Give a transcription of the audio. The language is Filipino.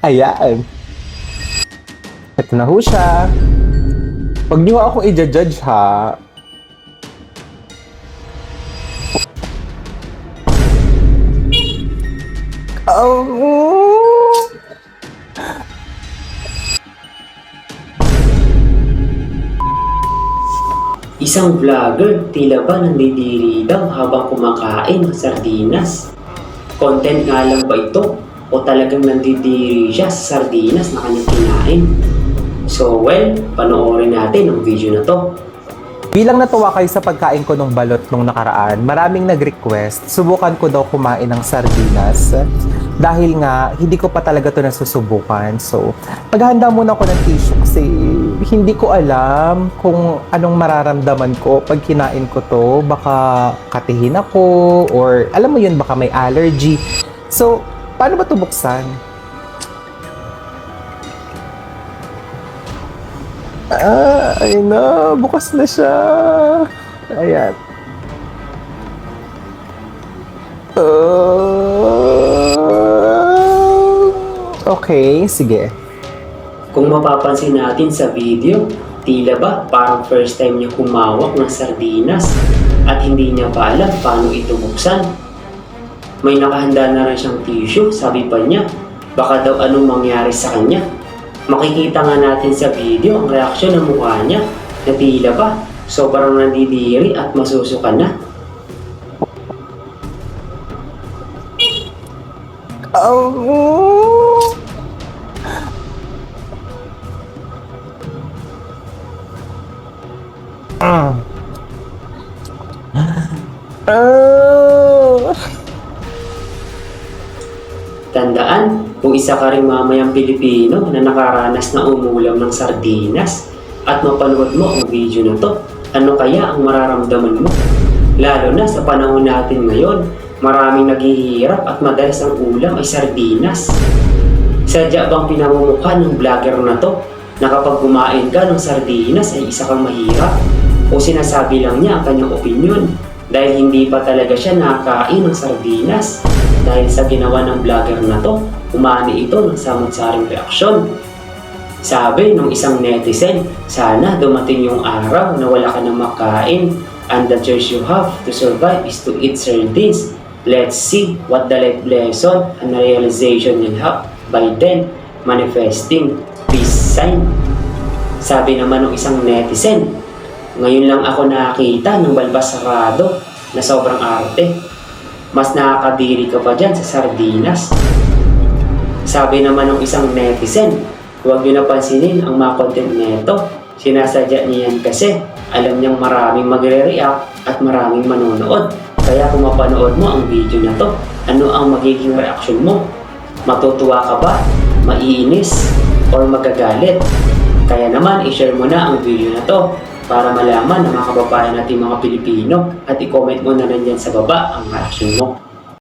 Ayan. Ito na ho siya. Huwag niyo akong i-judge ha. Oh. Isang vlogger tila ba nandidiri daw habang kumakain ng sardinas. Content nga lang ba ito? O talagang nandidiri siya sa sardinas na kanyang kinain? So well, panoorin natin ang video na to. Bilang natuwa kayo sa pagkain ko ng balot nung nakaraan, maraming nag-request, subukan ko daw kumain ng sardinas. Dahil nga, hindi ko pa talaga to nasusubukan. So, maghahanda muna ako ng tissue kasi hindi ko alam kung anong mararamdaman ko pag kinain ko to. Baka katihin ako or alam mo yun, baka may allergy. So, paano ba ito buksan? Ayun na, bukas na siya. Ayan. Okay, sige. Kung mapapansin natin sa video, tila ba parang first time niya kumawak ng sardinas at hindi niya pa alam paano ito buksan. May nakahanda na rin siyang tissue, sabi pa niya, baka daw anong mangyari sa kanya. Makikita nga natin sa video ang reaksyon ng mukha niya na tila ba sobrang nandidiri at masusuka na. Tandaan, kung isa ka rin mamayang Pilipino na nakaranas na umulam ng sardinas at mapanood mo ang video na to, ano kaya ang mararamdaman mo? Lalo na sa panahon natin ngayon, maraming naghihirap at madalas ang ulam ay sardinas. Sadya bang pinamumukha ng vlogger na to na kapag kumain ka ng sardinas ay isa kang mahirap? O sinasabi lang niya ang kanyang opinion dahil hindi pa talaga siya nakakain ng sardinas? Dahil sa ginawa ng vlogger na to, umani ito ng samot-saring reaksyon. Sabi ng isang netizen, sana dumating yung araw na wala ka nang makain and the choice you have to survive is to eat sardines. Let's see what the life lesson and realization you'll have by then manifesting peace sign. Sabi naman ng isang netizen, ngayon lang ako nakakita ng balbas sarado na sobrang arte. Mas nakakadiri ka pa dyan sa sardinas. Sabi naman ng isang netizen, huwag nyo napansinin ang mga content neto. Sinasadya niyan kasi alam niyang maraming magre-react at maraming manonood. Kaya kung mapanood mo ang video na to, ano ang magiging reaksyon mo? Matutuwa ka ba? Maiinis? Or magagalit? Kaya naman, i-share mo na ang video na to para malaman ng mga kababayan natin mga Pilipino at i-comment mo na rin dyan sa baba ang reaction mo.